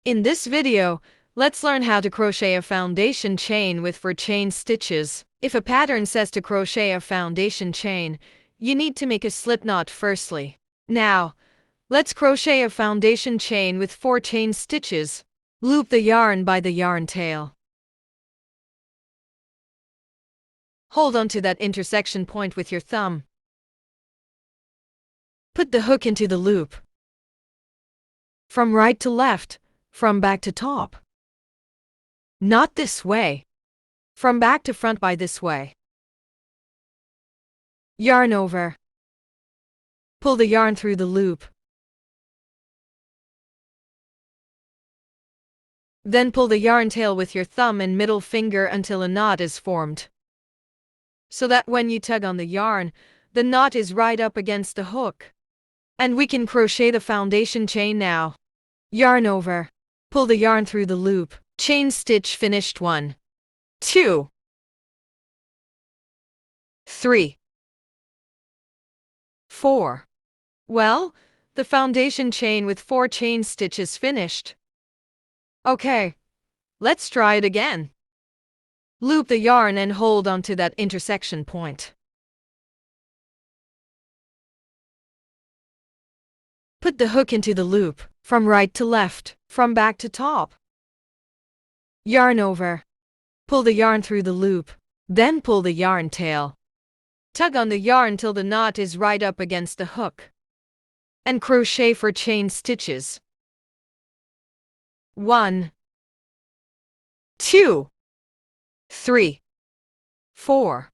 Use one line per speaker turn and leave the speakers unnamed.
In this video, let's learn how to crochet a foundation chain with 4 chain stitches. If a pattern says to crochet a foundation chain, you need to make a slip knot firstly. Now, let's crochet a foundation chain with 4 chain stitches. Loop the yarn by the yarn tail. Hold on to that intersection point with your thumb. Put the hook into the loop. From right to left, from back to top. Not this way. From back to front by this way. Yarn over. Pull the yarn through the loop. Then pull the yarn tail with your thumb and middle finger until a knot is formed. So that when you tug on the yarn, the knot is right up against the hook. And we can crochet the foundation chain now. Yarn over. Pull the yarn through the loop. Chain stitch finished 1, 2, 3, 4. Well, the foundation chain with 4 chain stitches finished. Okay, let's try it again. Loop the yarn and hold onto that intersection point. Put the hook into the loop, from right to left, from back to top. Yarn over. Pull the yarn through the loop, then pull the yarn tail. Tug on the yarn till the knot is right up against the hook. And crochet 4 chain stitches. 1, 2, 3, 4.